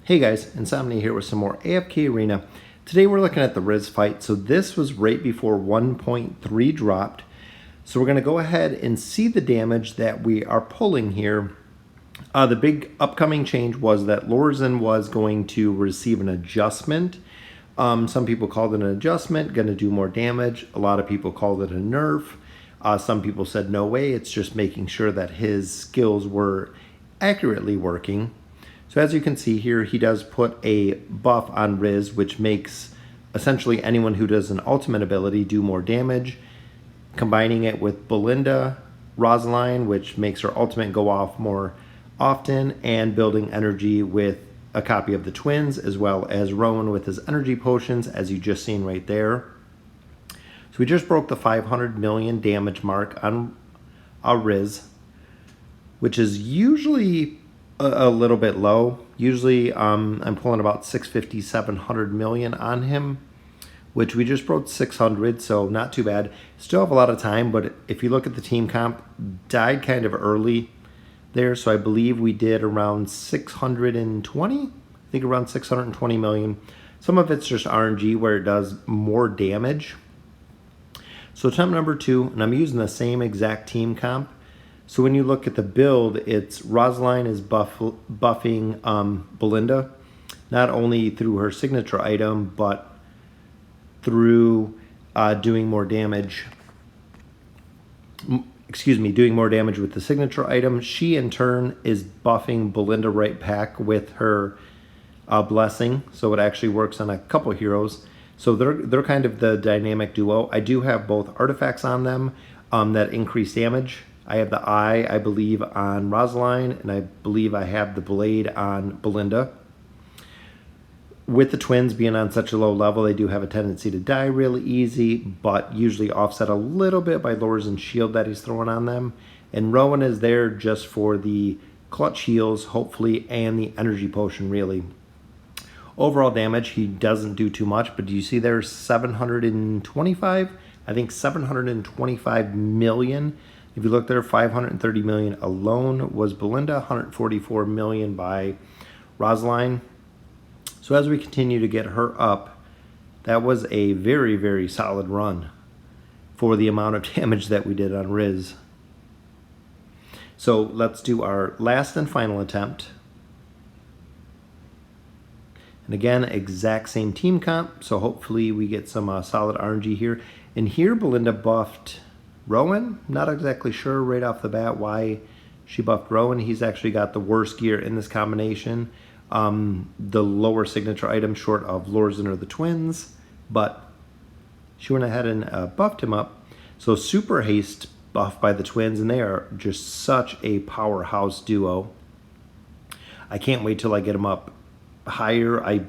Hey guys, Insomnia here with some more AFK Arena. Today we're looking at the Wrizz fight. So this was right before 1.3 dropped. So we're going to go ahead and see the damage that we are pulling here. The big upcoming change was that Lorsan was going to receive an adjustment. Some people called it an adjustment, going to do more damage. A lot of people called it a nerf. Some people said no way, it's just making sure that his skills were accurately working. So as you can see here, he does put a buff on Wrizz, which makes essentially anyone who does an ultimate ability do more damage, combining it with Belinda, Rosaline, which makes her ultimate go off more often, and building energy with a copy of the twins, as well as Rowan with his energy potions, as you just seen right there. So we just broke the 500 million damage mark on Wrizz, which is usually a little bit low. Usually I'm pulling about 650, 700 million on him, which we just broke 600, so not too bad. Still have a lot of time, but if you look at the team comp, died kind of early there, so I believe we did around 620, I think around 620 million. Some of it's just RNG where it does more damage. So attempt number 2, and I'm using the same exact team comp. So when you look at the build, it's Rosaline is buffing Belinda, not only through her signature item, but through doing more damage. Doing more damage with the signature item. She in turn is buffing Belinda right back with her blessing. So it actually works on a couple heroes. So they're kind of the dynamic duo. I do have both artifacts on them that increase damage. I have the eye, I believe, on Rosaline, and I believe I have the blade on Belinda. With the twins being on such a low level, they do have a tendency to die really easy, but usually offset a little bit by Lorsan's shield that he's throwing on them. And Rowan is there just for the clutch heals, hopefully, and the energy potion, really. Overall damage, he doesn't do too much, but do you see there's 725? I think 725 million. If you look there, 530 million alone was Belinda, 144 million by Rosaline. So as we continue to get her up, that was a very, very solid run for the amount of damage that we did on Wrizz. So let's do our last and final attempt. And again, exact same team comp, so hopefully we get some solid RNG here. And here Belinda buffed Rowan. Not exactly sure right off the bat why she buffed Rowan. He's actually got the worst gear in this combination. The lower signature item short of Lorsan or the twins, but she went ahead and buffed him up. So super haste buff by the twins, and they are just such a powerhouse duo. I can't wait till I get them up higher. I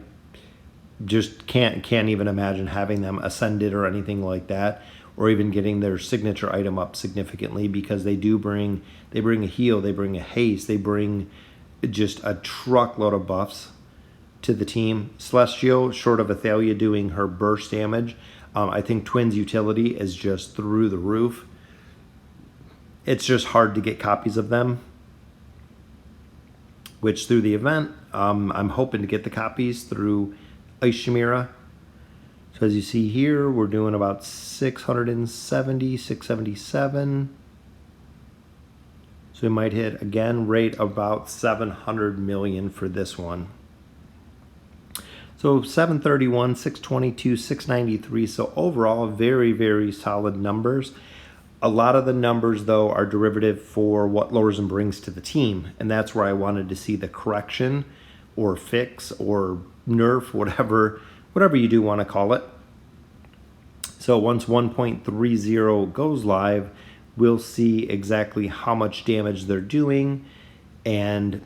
just can't even imagine having them ascended or anything like that, or even getting their signature item up significantly, because they bring a heal, they bring a haste, they bring just a truckload of buffs to the team. Celestial, short of Athalia doing her burst damage, I think Twins utility is just through the roof. It's just hard to get copies of them, which through the event, I'm hoping to get the copies through Ice Chimera. So as you see here, we're doing about 670, 677. So we might hit, again, rate about 700 million for this one. So 731, 622, 693. So overall, very, very solid numbers. A lot of the numbers, though, are derivative for what Lorsan brings to the team. And that's where I wanted to see the correction or fix or nerf, whatever you do want to call it. So once 1.30 goes live, we'll see exactly how much damage they're doing and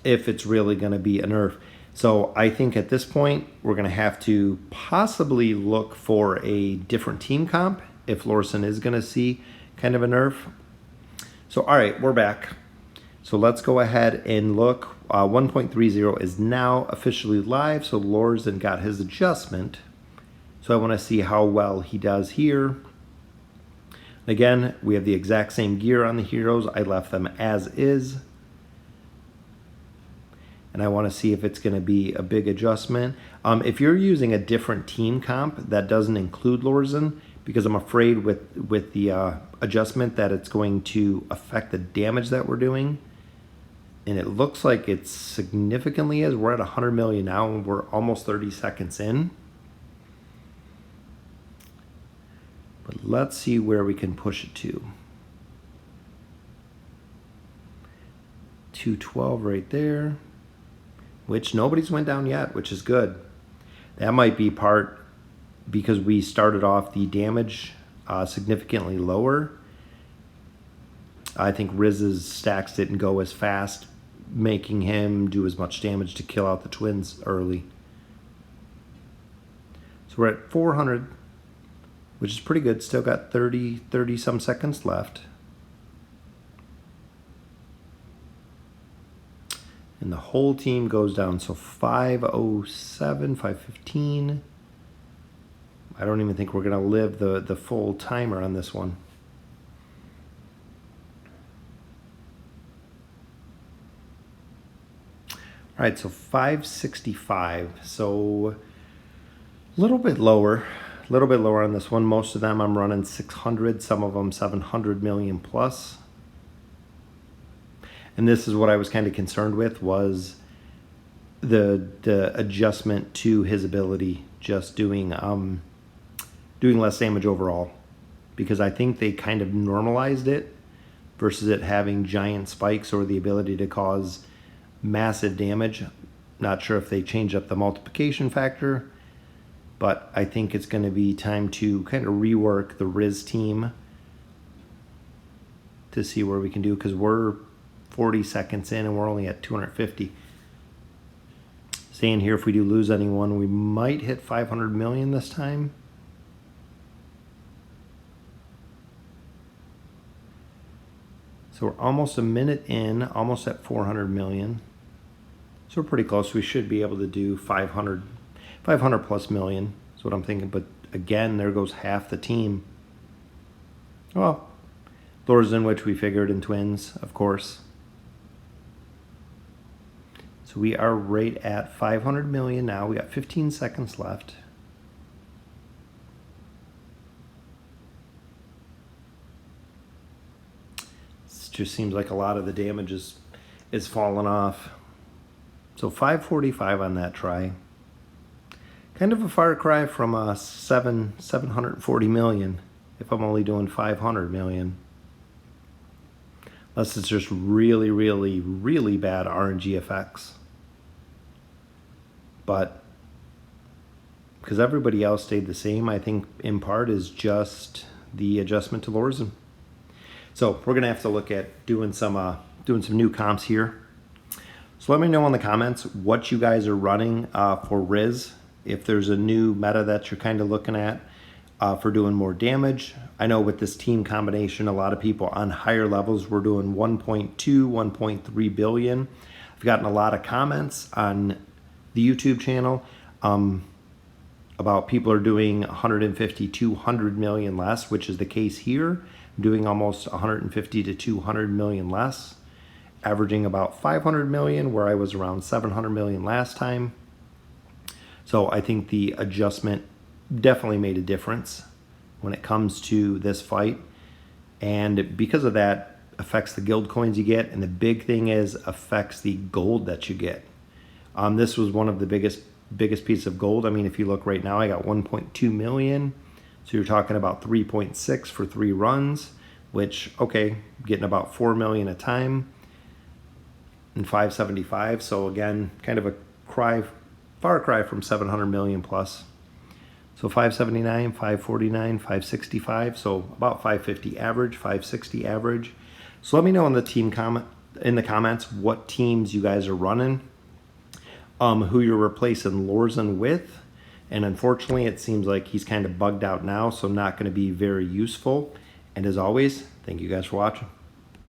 if it's really going to be a nerf. So I think at this point, we're going to have to possibly look for a different team comp if Lorsan is going to see kind of a nerf. So all right, we're back. So let's go ahead and look. 1.30 is now officially live, so Lorsan got his adjustment. So I want to see how well he does here. Again, we have the exact same gear on the heroes. I left them as is. and I want to see if it's going to be a big adjustment. If you're using a different team comp that doesn't include Lorsan, because I'm afraid with the adjustment that it's going to affect the damage that we're doing, and it looks like it significantly is. We're at 100 million now, and we're almost 30 seconds in. But let's see where we can push it to. 212 right there, which nobody's went down yet, which is good. That might be part because we started off the damage significantly lower. I think Wrizz's stacks didn't go as fast, making him do as much damage to kill out the twins early. So we're at 400, which is pretty good. Still got 30 some seconds left. And the whole team goes down. So 507, 515. I don't even think we're going to live the full timer on this one. All right, so 565. So a little bit lower on this one. Most of them I'm running 600, some of them 700 million plus. And this is what I was kind of concerned with, was the adjustment to his ability, just doing less damage overall, because I think they kind of normalized it versus it having giant spikes or the ability to cause massive damage. Not sure if they changed up the multiplication factor, but I think it's going to be time to kind of rework the Wrizz team to see where we can do, because we're 40 seconds in and we're only at 250. Staying here, if we do lose anyone, we might hit 500 million this time. So we're almost a minute in, almost at 400 million. So we're pretty close. We should be able to do 500 plus million. That's what I'm thinking. But again, there goes half the team. Well, Lorsan, which we figured in twins, of course. So we are right at 500 million now. We got 15 seconds left. It just seems like a lot of the damage is falling off. So 545 on that try. Kind of a far cry from 740 million if I'm only doing 500 million. Unless it's just really, really, really bad RNG effects. But because everybody else stayed the same, I think in part is just the adjustment to Lorsan. So we're gonna have to look at doing some new comps here. So let me know in the comments what you guys are running for Wrizz. If there's a new meta that you're kind of looking at for doing more damage. I know with this team combination, a lot of people on higher levels were doing 1.2, 1.3 billion. I've gotten a lot of comments on the YouTube channel about people are doing 150, 200 million less, which is the case here. I'm doing almost 150 to 200 million less, averaging about 500 million, where I was around 700 million last time. So I think the adjustment definitely made a difference when it comes to this fight. And because of that, affects the guild coins you get. And the big thing is affects the gold that you get. This was one of the biggest piece of gold. I mean, if you look right now, I got 1.2 million. So you're talking about 3.6 for 3 runs, which, okay, getting about 4 million a time and 575. So again, kind of a far cry from 700 million plus. So 579, 549, 565. So about 550 average, 560 average. So let me know in the comments what teams you guys are running, who you're replacing Lorsan with. And unfortunately, it seems like he's kind of bugged out now, so not going to be very useful. And as always, thank you guys for watching.